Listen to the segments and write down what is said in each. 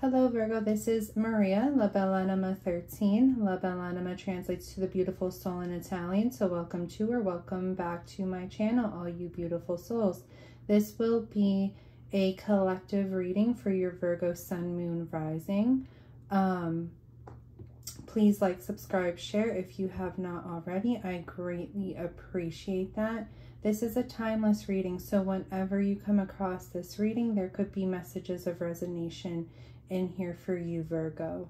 Hello Virgo, this is Maria, La Bella Anima 13. La Bella Anima translates to the beautiful soul in Italian, so welcome to or welcome back to my channel, all you beautiful souls. This will be a collective reading for your Virgo Sun, Moon, Rising. Please like, subscribe, share if you have not already. I greatly appreciate that. This is a timeless reading, so whenever you come across this reading, there could be messages of resonation in here for you, Virgo.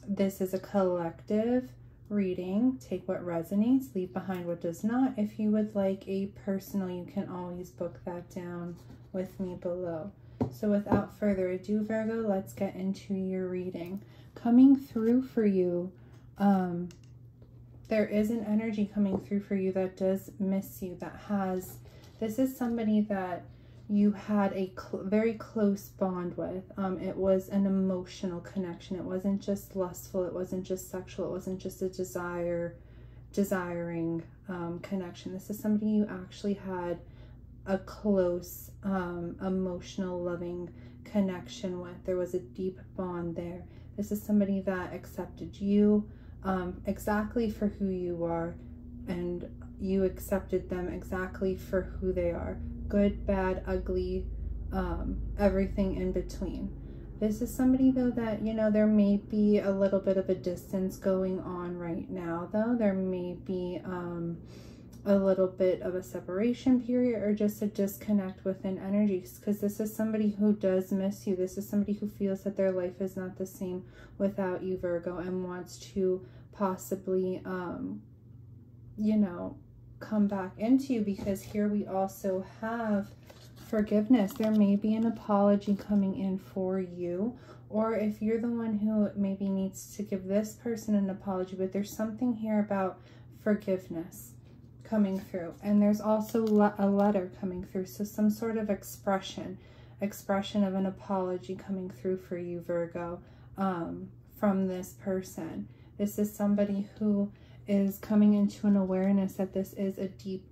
This is a collective reading. Take what resonates, leave behind what does not. If you would like a personal, you can always book that down with me below. So without further ado, Virgo, let's get into your reading. Coming through for you, there is an energy coming through for you that does miss you, this is somebody that you had a very close bond with. It was an emotional connection. It wasn't just lustful. It wasn't just sexual. It wasn't just a desiring connection. This is somebody you actually had a close, emotional, loving connection with. There was a deep bond there. This is somebody that accepted you exactly for who you are, and you accepted them exactly for who they are. Good, bad, ugly, everything in between. This is somebody, though, that, you know, there may be a little bit of a distance going on right now, though. There may be a little bit of a separation period or just a disconnect within energies, because this is somebody who does miss you. This is somebody who feels that their life is not the same without you, Virgo, and wants to possibly, you know, come back into you, because here we also have forgiveness. There may be an apology coming in for you, or if you're the one who maybe needs to give this person an apology, but there's something here about forgiveness coming through. And there's also a letter coming through, so some sort of expression of an apology coming through for you, Virgo, from this person. This is somebody who is coming into an awareness that this is a deep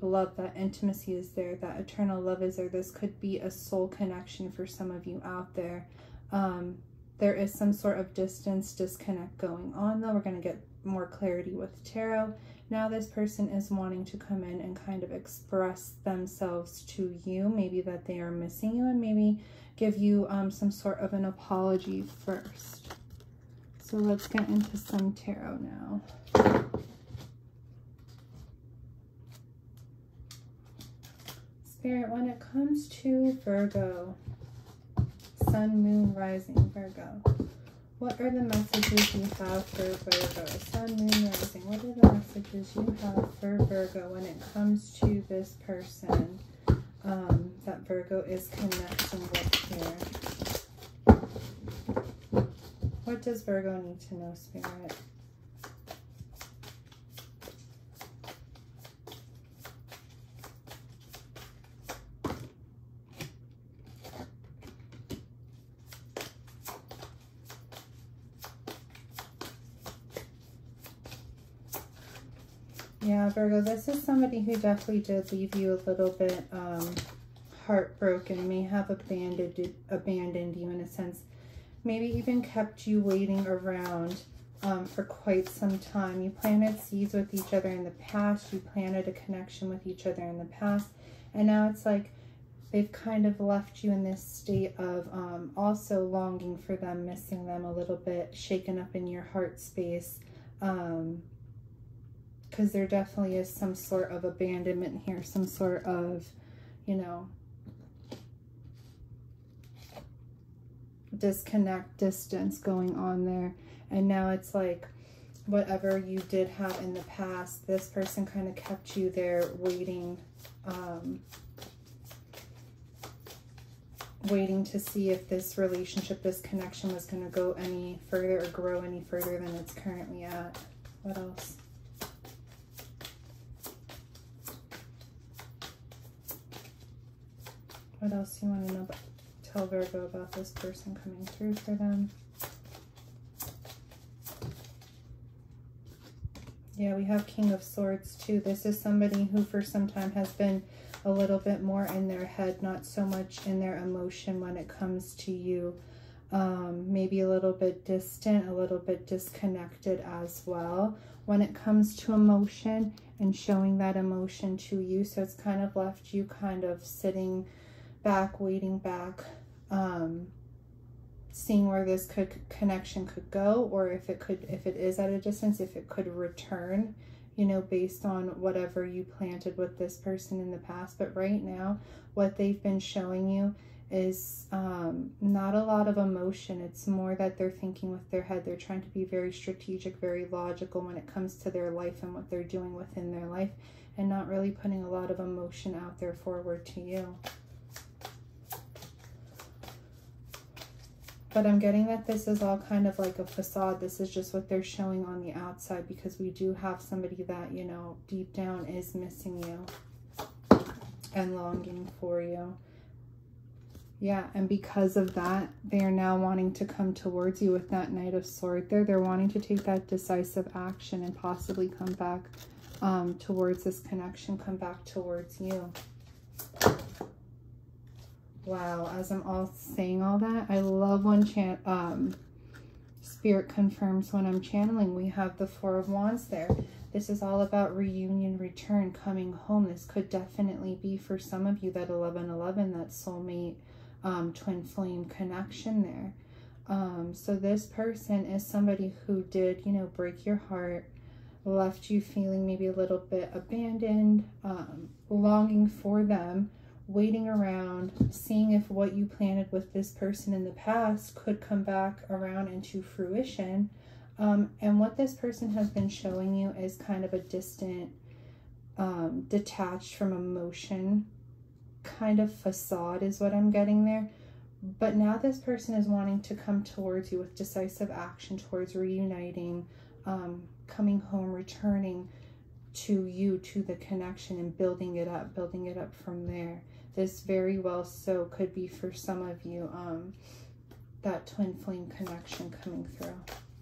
love, that intimacy is there, that eternal love is there. This could be a soul connection for some of you out there. There is some sort of disconnect going on, though. We're going to get more clarity with tarot. Now this person is wanting to come in and kind of express themselves to you, maybe that they are missing you, and maybe give you some sort of an apology first. So let's get into some tarot now. Spirit, when it comes to Virgo, Sun, Moon, Rising, Virgo, what are the messages you have for Virgo? Sun, Moon, Rising, what are the messages you have for Virgo when it comes to this person that Virgo is connecting with here? What does Virgo need to know, Spirit? Yeah, Virgo, this is somebody who definitely did leave you a little bit heartbroken, may have abandoned you in a sense, maybe even kept you waiting around for quite some time. You planted seeds with each other in the past. You planted a connection with each other in the past. And now it's like they've kind of left you in this state of also longing for them, missing them a little bit, shaken up in your heart space. Because there definitely is some sort of abandonment here, some sort of, you know, disconnect, distance going on there. And now it's like whatever you did have in the past, this person kind of kept you there waiting, waiting to see if this relationship, this connection was going to go any further or grow any further than it's currently at. What else? What else do you want to know about? Tell Virgo about this person coming through for them. Yeah, we have King of Swords too. This is somebody who for some time has been a little bit more in their head, not so much in their emotion when it comes to you. Maybe a little bit distant, a little bit disconnected as well when it comes to emotion and showing that emotion to you. So it's kind of left you kind of sitting back, waiting back, seeing where this connection could go, or if it is at a distance, if it could return, you know, based on whatever you planted with this person in the past. But right now, what they've been showing you is not a lot of emotion. It's more that they're thinking with their head. They're trying to be very strategic, very logical when it comes to their life and what they're doing within their life, and not really putting a lot of emotion out there forward to you. But I'm getting that this is all kind of like a facade. This is just what they're showing on the outside, because we do have somebody that, you know, deep down is missing you and longing for you. Yeah, and because of that, they are now wanting to come towards you with that Knight of Swords there. They're wanting to take that decisive action and possibly come back towards this connection, come back towards you. Wow, as I'm all saying all that, I love when Spirit confirms when I'm channeling. We have the Four of Wands there. This is all about reunion, return, coming home. This could definitely be for some of you that 1111, that soulmate, twin flame connection there. So this person is somebody who did, you know, break your heart, left you feeling maybe a little bit abandoned, longing for them, waiting around, seeing if what you planted with this person in the past could come back around into fruition. And what this person has been showing you is kind of a distant, detached from emotion kind of facade is what I'm getting there. But now this person is wanting to come towards you with decisive action towards reuniting, coming home, returning to you, to the connection, and building it up from there. This very well so could be for some of you, that twin flame connection coming through.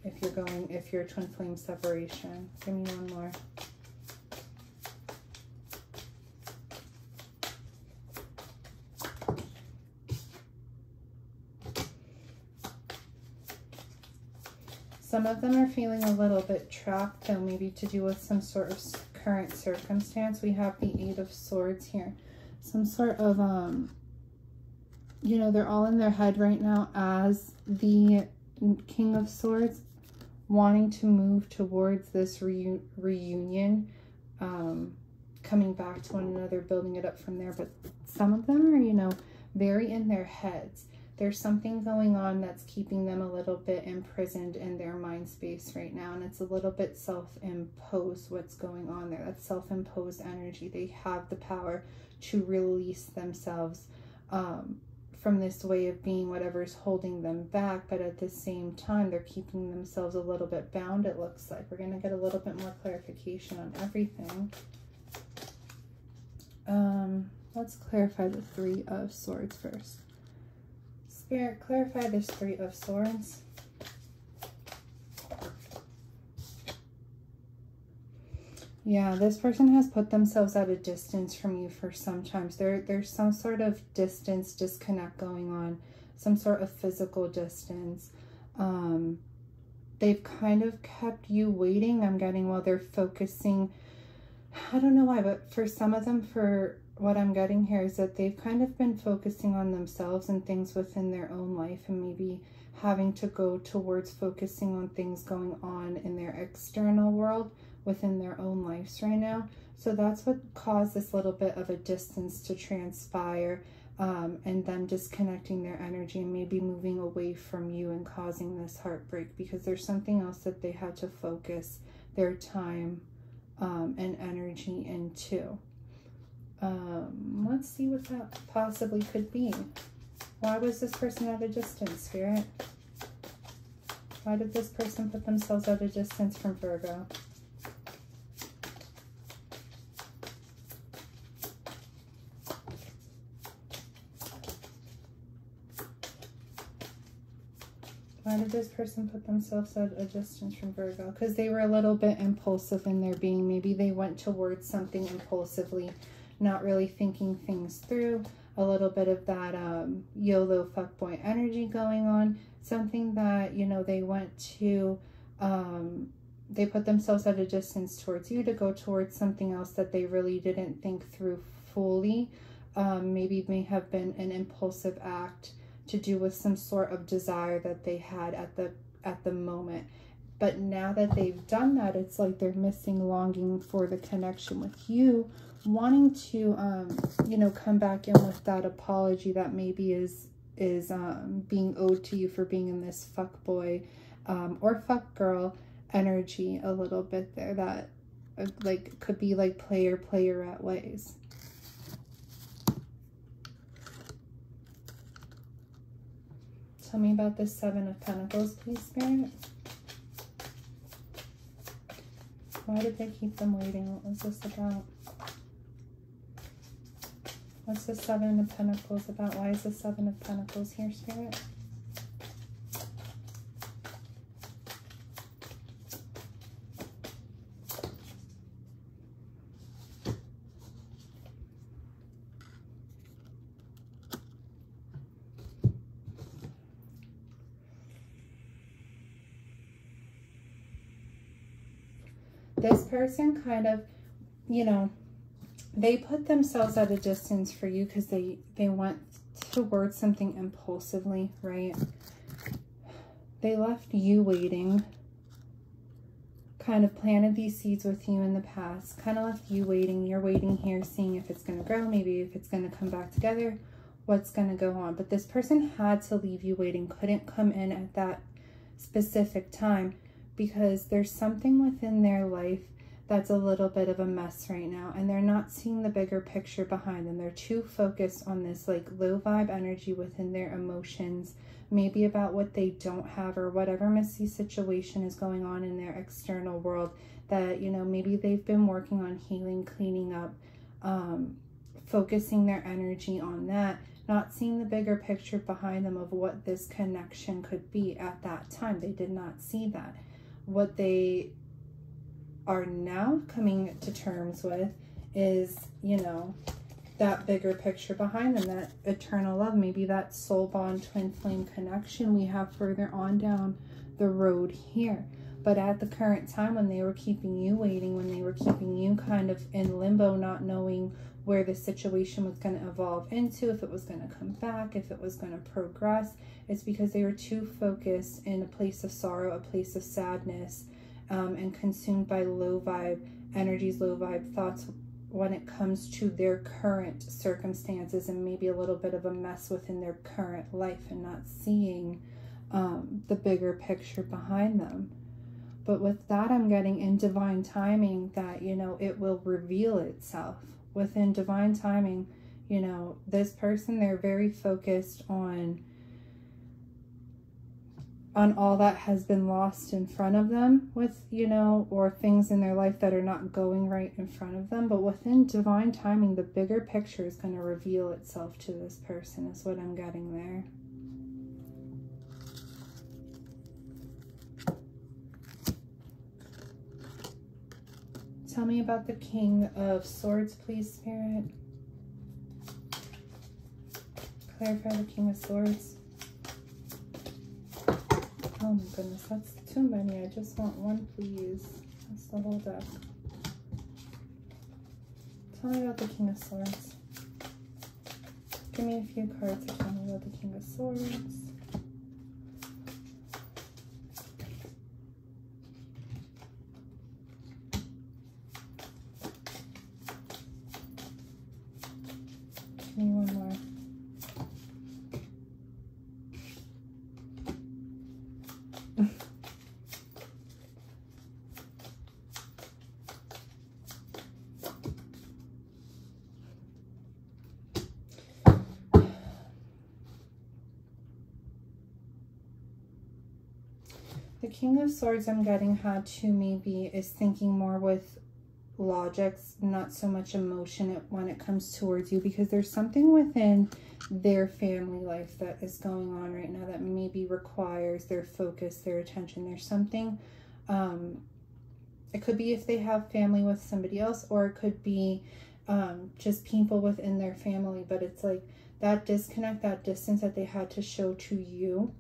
If you're twin flame separation. Give me one more. Some of them are feeling a little bit trapped, though, maybe to do with some sort of current circumstance. We have the Eight of Swords here. Some sort of, you know, they're all in their head right now as the King of Swords, wanting to move towards this reunion, coming back to one another, building it up from there. But some of them are, you know, very in their heads. There's something going on that's keeping them a little bit imprisoned in their mind space right now. And it's a little bit self-imposed what's going on there. That's self-imposed energy. They have the power to release themselves from this way of being, whatever's holding them back. But at the same time, they're keeping themselves a little bit bound, it looks like. We're going to get a little bit more clarification on everything. Let's clarify the Three of Swords first. Spirit, clarify this Three of Swords. Yeah, this person has put themselves at a distance from you for some time. There's some sort of distance, disconnect going on, some sort of physical distance. They've kind of kept you waiting, I'm getting, while they're focusing. I don't know why, but for some of them, for what I'm getting here is that they've kind of been focusing on themselves and things within their own life, and maybe having to go towards focusing on things going on in their external world within their own lives right now. So that's what caused this little bit of a distance to transpire, and them disconnecting their energy and maybe moving away from you and causing this heartbreak, because there's something else that they had to focus their time and energy into. Let's see what that possibly could be. Why was this person at a distance, Spirit? Why did this person put themselves at a distance from Virgo? Why did this person put themselves at a distance from Virgo? Because they were a little bit impulsive in their being. Maybe they went towards something impulsively, not really thinking things through, a little bit of that YOLO fuckboy energy going on, something that, you know, they went to, they put themselves at a distance towards you to go towards something else that they really didn't think through fully. Maybe may have been an impulsive act to do with some sort of desire that they had at the moment. But now that they've done that, it's like they're missing longing for the connection with you, wanting to, you know, come back in with that apology that maybe is being owed to you for being in this fuckboy or fuck girl energy a little bit there, that like could be like playerette ways. Tell me about the Seven of Pentacles, please, Spirit. Why did they keep them waiting? What was this about? What's the Seven of Pentacles about? Why is the Seven of Pentacles here, Spirit? This person kind of, you know, they put themselves at a distance for you because they went towards something impulsively, right? They left you waiting, kind of planted these seeds with you in the past, kind of left you waiting. You're waiting here, seeing if it's going to grow, maybe if it's going to come back together, what's going to go on. But this person had to leave you waiting, couldn't come in at that specific time, because there's something within their life that's a little bit of a mess right now, and they're not seeing the bigger picture behind them. They're too focused on this like low vibe energy within their emotions, maybe about what they don't have or whatever messy situation is going on in their external world that, you know, maybe they've been working on healing, cleaning up, focusing their energy on that, not seeing the bigger picture behind them of what this connection could be at that time. They did not see that. What they are now coming to terms with is, you know, that bigger picture behind them, that eternal love, maybe that soul bond, twin flame connection we have further on down the road here. But at the current time, when they were keeping you waiting, when they were keeping you kind of in limbo, not knowing where the situation was going to evolve into, if it was going to come back, if it was going to progress, it's because they were too focused in a place of sorrow, a place of sadness, and consumed by low vibe energies, low vibe thoughts when it comes to their current circumstances, and maybe a little bit of a mess within their current life, and not seeing the bigger picture behind them. But with that, I'm getting in divine timing that, you know, it will reveal itself within divine timing. You know, this person, they're very focused on all that has been lost in front of them with, you know, or things in their life that are not going right in front of them. But within divine timing, the bigger picture is going to reveal itself to this person, is what I'm getting there. Tell me about the King of Swords, please, Spirit. Clarify the King of Swords. Oh my goodness, that's too many. I just want one, please. That's the whole deck. Tell me about the King of Swords. Give me a few cards to tell me about the King of Swords. Give me one more. The King of Swords I'm getting had to maybe is thinking more with logics, not so much emotion when it comes towards you, because there's something within their family life that is going on right now that maybe requires their focus, their attention. There's something, it could be if they have family with somebody else, or it could be just people within their family, but it's like that disconnect, that distance that they had to show to you.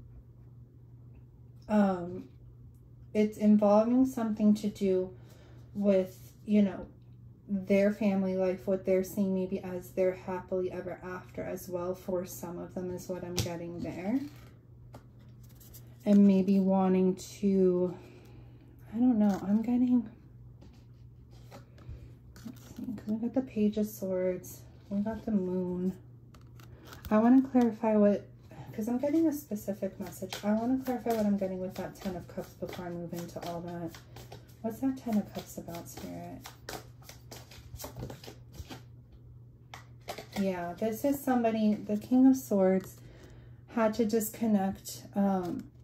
It's involving something to do with, you know, their family life, what they're seeing maybe as their happily ever after as well for some of them is what I'm getting there. And maybe wanting to, I don't know, I'm getting, let's see, because we got the Page of Swords, we got the Moon. I want to clarify what, because I'm getting a specific message. I want to clarify what I'm getting with that 10 of Cups before I move into all that. What's that 10 of Cups about, Spirit? Yeah, this is somebody, the King of Swords had to disconnect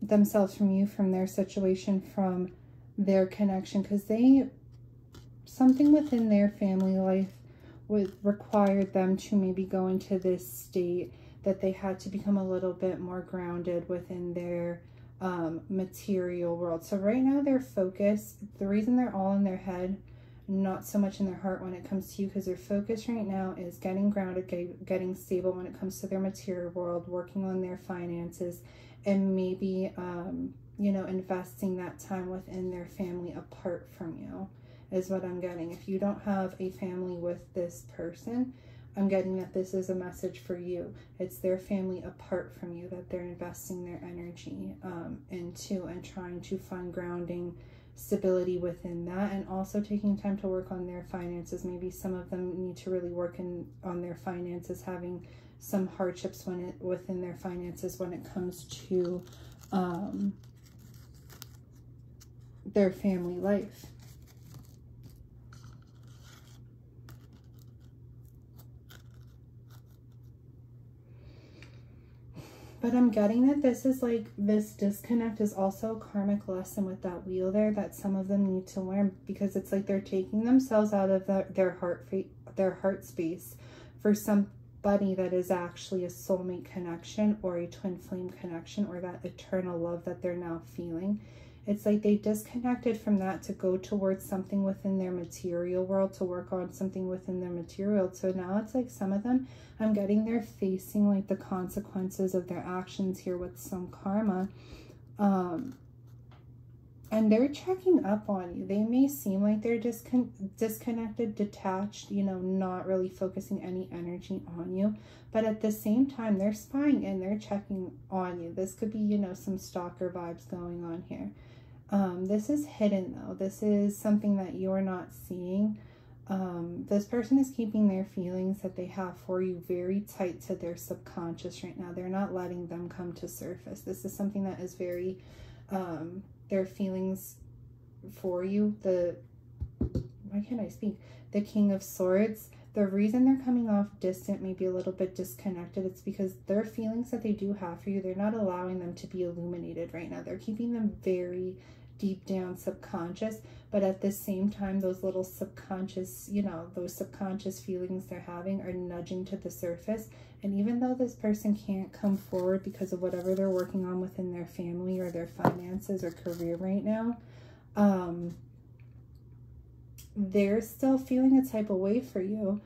themselves from you, from their situation, from their connection, because something within their family life would require them to maybe go into this state that they had to become a little bit more grounded within their material world. So right now their focus, the reason they're all in their head, not so much in their heart when it comes to you, because their focus right now is getting grounded, getting stable when it comes to their material world, working on their finances, and maybe you know, investing that time within their family apart from you is what I'm getting. If you don't have a family with this person, I'm getting that this is a message for you. It's their family apart from you that they're investing their energy into, and trying to find grounding, stability within that, and also taking time to work on their finances. Maybe some of them need to really work on their finances, having some hardships within their finances when it comes to their family life. But I'm getting that this is like, this disconnect is also a karmic lesson with that wheel there that some of them need to learn, because it's like they're taking themselves out of their heart space for somebody that is actually a soulmate connection or a twin flame connection, or that eternal love that they're now feeling. It's like they disconnected from that to go towards something within their material world, to work on something within their material. So now it's like some of them, I'm getting they're facing like the consequences of their actions here with some karma. And they're checking up on you. They may seem like they're disconnected, detached, you know, not really focusing any energy on you. But at the same time, they're spying and they're checking on you. This could be, you know, some stalker vibes going on here. This is hidden though. This is something that you're not seeing. This person is keeping their feelings that they have for you very tight to their subconscious right now. They're not letting them come to surface. This is something that is very, their feelings for you. Why can't I speak? The King of Swords. The reason they're coming off distant, maybe a little bit disconnected, it's because their feelings that they do have for you, they're not allowing them to be illuminated right now. They're keeping them very deep down subconscious, but at the same time, those little subconscious, you know, those subconscious feelings they're having are nudging to the surface. And even though this person can't come forward because of whatever they're working on within their family or their finances or career right now, they're still feeling a type of way for you,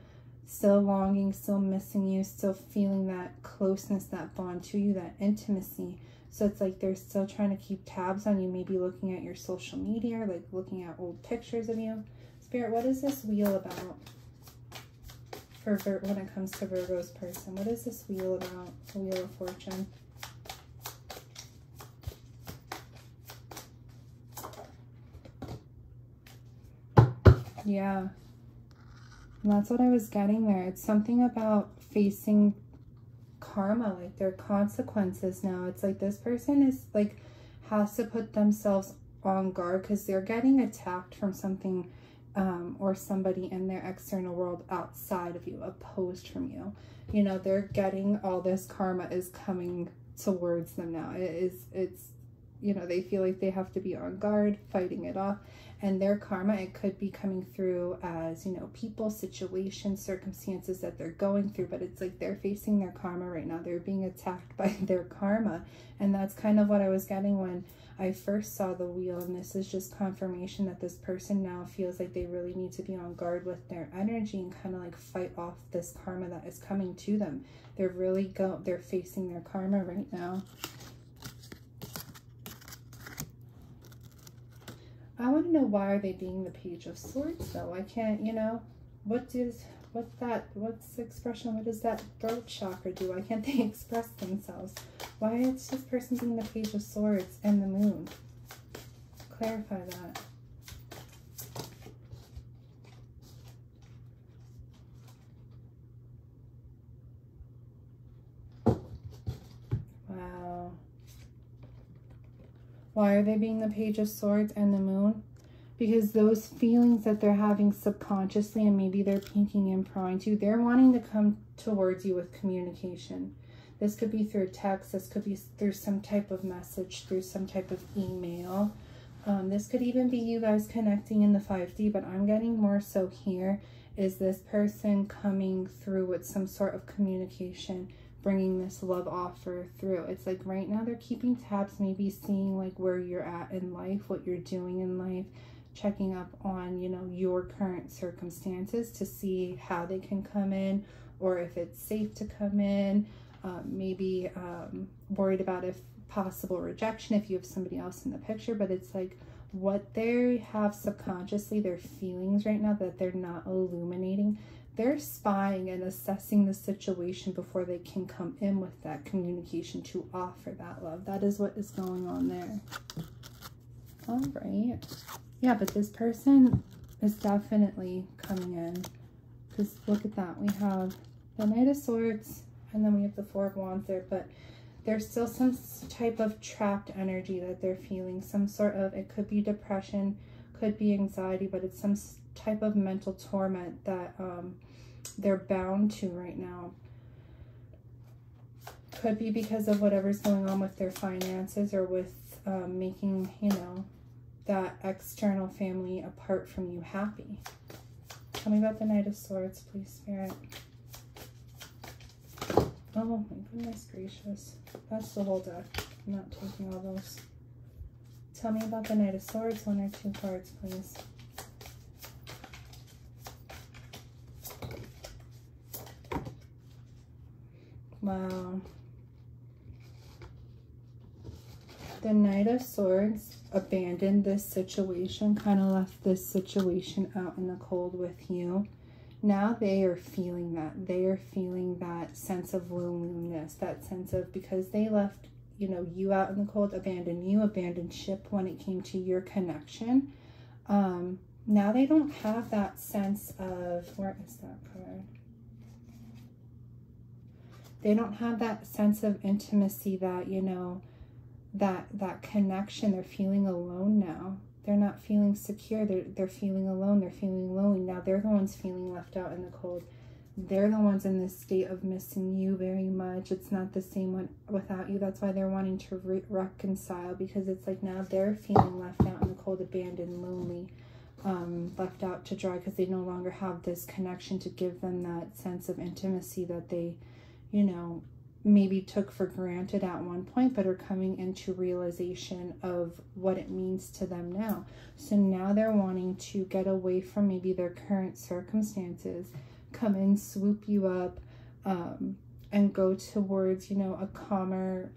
still longing, still missing you, still feeling that closeness, that bond to you, that intimacy. So it's like they're still trying to keep tabs on you, maybe looking at your social media, like looking at old pictures of you. Spirit, what is this wheel about for when it comes to Virgo's person? What is this wheel about, the Wheel of Fortune? Yeah, and that's what I was getting there. It's something about facing karma, like their consequences now. It's like this person is like, has to put themselves on guard because they're getting attacked from something or somebody in their external world outside of you, opposed from you. You know, they're getting all this karma is coming towards them now. It's you know, they feel like they have to be on guard, fighting it off. And their karma, it could be coming through as, you know, people, situations, circumstances that they're going through, but it's like they're facing their karma right now. They're being attacked by their karma. And that's kind of what I was getting when I first saw the wheel. And this is just confirmation that this person now feels like they really need to be on guard with their energy and kind of like fight off this karma that is coming to them. They're facing their karma right now. I want to know, why are they being the Page of Swords though? I can't, you know, what's the expression? What does that throat chakra do? Why can't they express themselves? Why is this person being the Page of Swords and the Moon? Clarify that. Wow. Why are they being the Page of Swords and the Moon? Because those feelings that they're having subconsciously, and maybe they're peeking and prying to, they're wanting to come towards you with communication. This could be through text. This could be through some type of message, through some type of email. This could even be you guys connecting in the 5D, but I'm getting more so here is this person coming through with some sort of communication, bringing this love offer through. It's like right now they're keeping tabs, maybe seeing like where you're at in life, what you're doing in life, checking up on, you know, your current circumstances to see how they can come in or if it's safe to come in. Maybe worried about if possible rejection if you have somebody else in the picture, but it's like what they have subconsciously, their feelings right now that they're not illuminating. They're spying and assessing the situation before they can come in with that communication to offer that love. That is what is going on there. All right. Yeah, but this person is definitely coming in. Because look at that. We have the Knight of Swords and then we have the Four of Wands there. But there's still some type of trapped energy that they're feeling. Some sort of, it could be depression, could be anxiety, but it's some type of mental torment that they're bound to right now. Could be because of whatever's going on with their finances or with making, you know, that external family apart from you happy. Tell me about the Knight of Swords, please, Spirit. Oh my goodness gracious. That's the whole deck. I'm not taking all those. Tell me about the Knight of Swords, 1 or 2 cards, please. Wow. The Knight of Swords abandoned this situation, kind of left this situation out in the cold with you. Now they are feeling that. They are feeling that sense of loneliness, that sense of, because they left, you know, you out in the cold, abandoned ship when it came to your connection. Now they don't have that sense of, where is that card? They don't have that sense of intimacy, that, you know, that connection. They're feeling alone now. They're not feeling secure. They're feeling alone. They're feeling lonely. Now they're the ones feeling left out in the cold. They're the ones in this state of missing you very much. It's not the same one without you. That's why they're wanting to reconcile, because it's like now they're feeling left out in the cold, abandoned, lonely, left out to dry, because they no longer have this connection to give them that sense of intimacy that they, you know, maybe took for granted at one point, but are coming into realization of what it means to them now. So now they're wanting to get away from maybe their current circumstances, come in, swoop you up, and go towards, you know, a calmer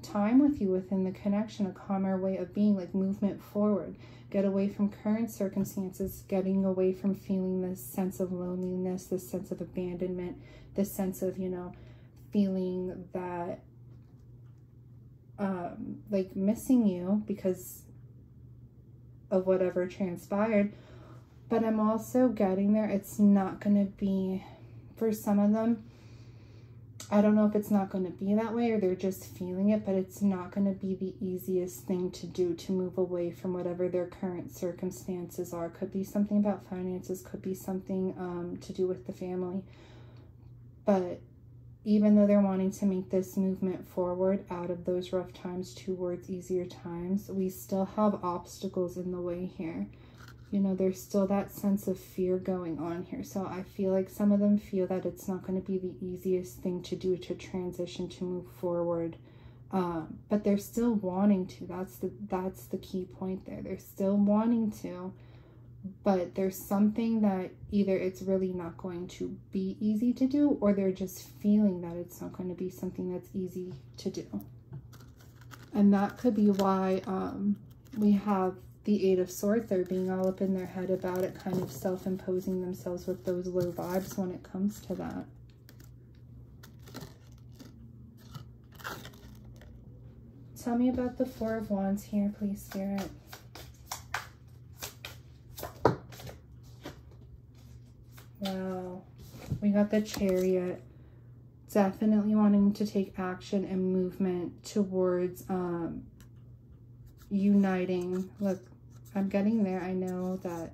time with you within the connection, a calmer way of being, like movement forward. Get away from current circumstances, getting away from feeling this sense of loneliness, this sense of abandonment, this sense of, you know, feeling that, like missing you because of whatever transpired. But I'm also getting there, it's not going to be, for some of them, I don't know if it's not going to be that way or they're just feeling it, but it's not going to be the easiest thing to do, to move away from whatever their current circumstances are. Could be something about finances, could be something to do with the family. But even though they're wanting to make this movement forward out of those rough times towards easier times, we still have obstacles in the way here. You know, there's still that sense of fear going on here. So I feel like some of them feel that it's not going to be the easiest thing to do to transition, to move forward. But they're still wanting to. That's the key point there. They're still wanting to. But there's something that either it's really not going to be easy to do, or they're just feeling that it's not going to be something that's easy to do. And that could be why we have the Eight of Swords. They're being all up in their head about it, kind of self-imposing themselves with those low vibes when it comes to that. Tell me about the Four of Wands here, please, Spirit. Wow, we got the Chariot. Definitely wanting to take action and movement towards uniting. Look, I'm getting there. I know that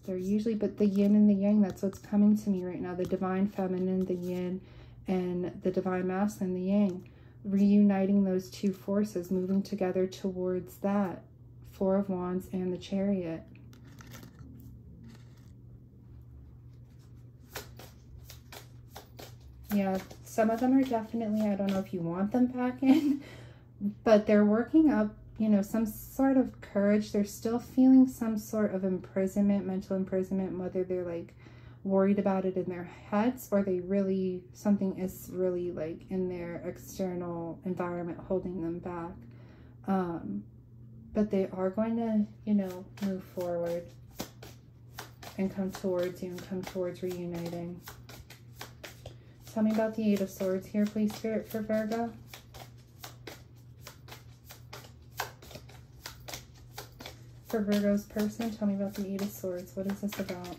they're usually, but the yin and the yang, that's what's coming to me right now. The divine feminine, the yin, and the divine masculine, the yang. Reuniting those two forces, moving together towards that. Four of Wands and the Chariot. Yeah, some of them are definitely, I don't know if you want them back in, but they're working up, you know, some sort of courage. They're still feeling some sort of imprisonment, mental imprisonment, whether they're like worried about it in their heads or they really, something is really like in their external environment holding them back. But they are going to, you know, move forward and come towards you and come towards reuniting. Tell me about the Eight of Swords here, please, Spirit, for Virgo. For Virgo's person, tell me about the Eight of Swords. What is this about?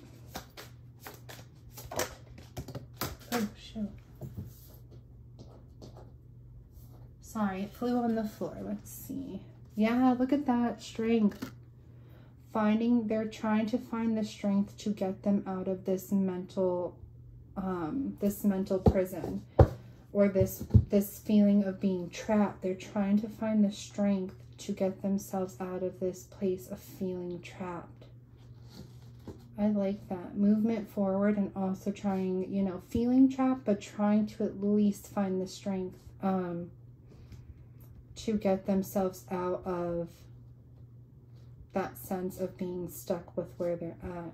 Oh, shoot. Sorry, it flew on the floor. Let's see. Yeah, look at that. Strength. They're trying to find the strength to get them out of this mental prison, or this feeling of being trapped. They're trying to find the strength to get themselves out of this place of feeling trapped. I like that. Movement forward and also trying, you know, feeling trapped, but trying to at least find the strength to get themselves out of that sense of being stuck with where they're at.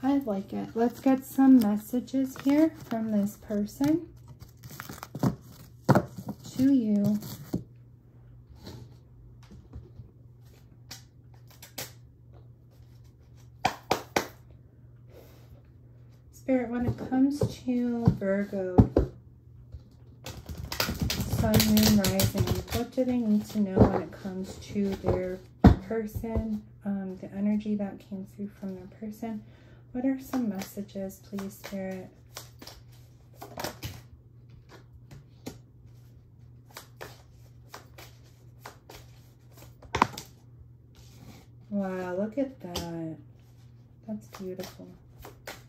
I like it. Let's get some messages here from this person to you. Spirit, when it comes to Virgo, Sun, Moon, Rising, what do they need to know when it comes to their person, the energy that came through from their person? What are some messages, please, Spirit? Wow, look at that. That's beautiful.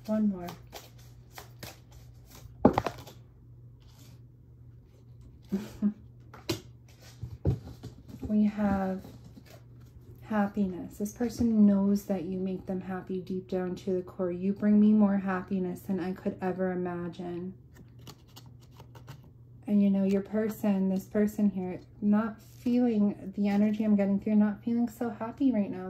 One more. We have happiness. This person knows that you make them happy deep down to the core. You bring me more happiness than I could ever imagine. And you know, your person, this person here, not feeling the energy I'm getting through, not feeling so happy right now.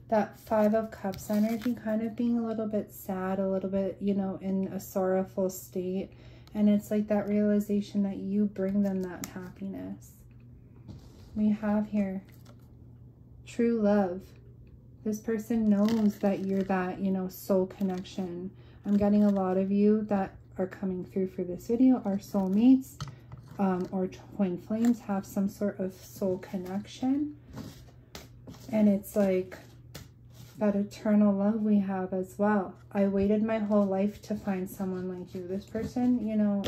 That Five of Cups energy, kind of being a little bit sad, a little bit, you know, in a sorrowful state. And it's like that realization that you bring them that happiness. We have here true love. This person knows that you're that, you know, soul connection. I'm getting a lot of you that are coming through for this video are soulmates or twin flames, have some sort of soul connection. And it's like that eternal love we have as well. I waited my whole life to find someone like you. This person, you know,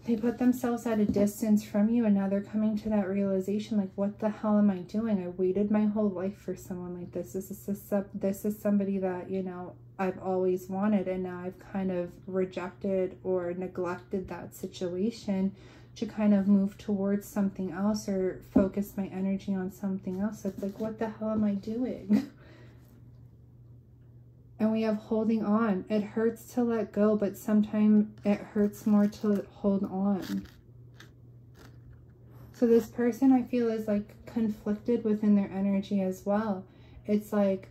they put themselves at a distance from you, and now they're coming to that realization, like, what the hell am I doing? I waited my whole life for someone like this. This is somebody that, you know, I've always wanted, and now I've kind of rejected or neglected that situation to kind of move towards something else or focus my energy on something else. It's like, what the hell am I doing? And we have holding on. It hurts to let go, but sometimes it hurts more to hold on. So this person, I feel, is like conflicted within their energy as well. It's like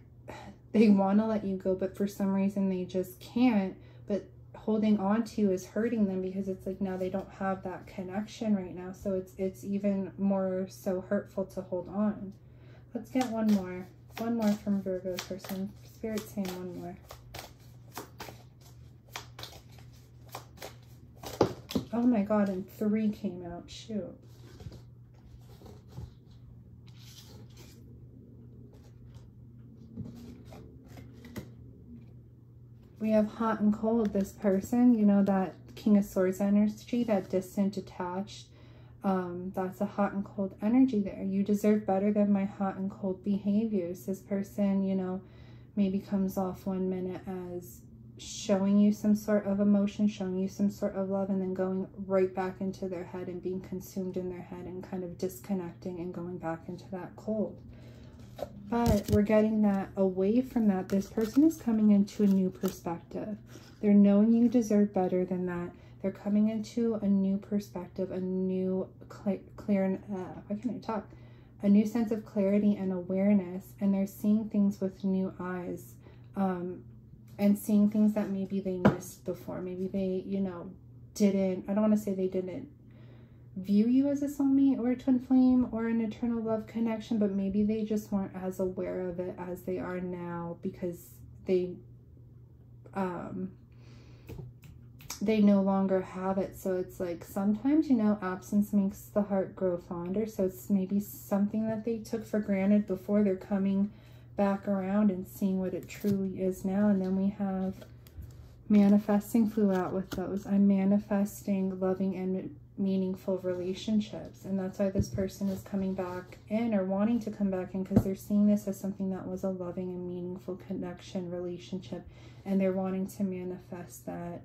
they want to let you go, but for some reason they just can't. But holding on to you is hurting them, because it's like now they don't have that connection right now. So it's even more so hurtful to hold on. Let's get one more. One more from Virgo person. Spirit saying one more. Oh my God, and 3 came out. Shoot. We have hot and cold. This person, you know, that King of Swords energy, that distant, detached, that's a hot and cold energy there. You deserve better than my hot and cold behaviors. This person, you know, maybe comes off one minute as showing you some sort of emotion, showing you some sort of love, and then going right back into their head and being consumed in their head and kind of disconnecting and going back into that cold. But we're getting that away from that. This person is coming into a new perspective. They're knowing you deserve better than that. They're coming into a new perspective, a new a new sense of clarity and awareness, and they're seeing things with new eyes, and seeing things that maybe they missed before. Maybe they, you know, didn't, I don't want to say they didn't view you as a soulmate or a twin flame or an eternal love connection, but maybe they just weren't as aware of it as they are now, because they no longer have it. So it's like, sometimes, you know, absence makes the heart grow fonder. So it's maybe something that they took for granted before. They're coming back around and seeing what it truly is now. And then we have manifesting flew out with those. I'm manifesting loving and meaningful relationships, and that's why this person is coming back in, or wanting to come back in, because they're seeing this as something that was a loving and meaningful connection, relationship, and they're wanting to manifest that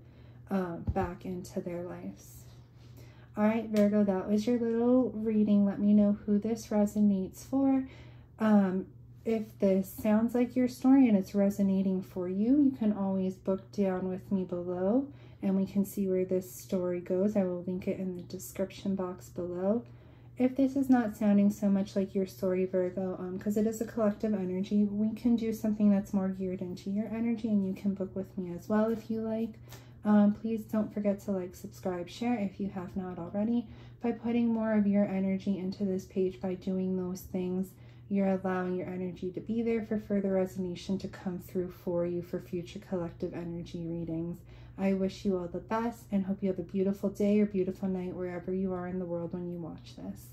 back into their lives. All right, Virgo, that was your little reading. Let me know who this resonates for. If this sounds like your story and it's resonating for you, you can always book down with me below, and we can see where this story goes. I will link it in the description box below. If this is not sounding so much like your story, Virgo, because it is a collective energy, we can do something that's more geared into your energy, and you can book with me as well if you like. Please don't forget to like, subscribe, share if you have not already. By putting more of your energy into this page, by doing those things, you're allowing your energy to be there for further resonation to come through for you for future collective energy readings. I wish you all the best and hope you have a beautiful day or beautiful night wherever you are in the world when you watch this.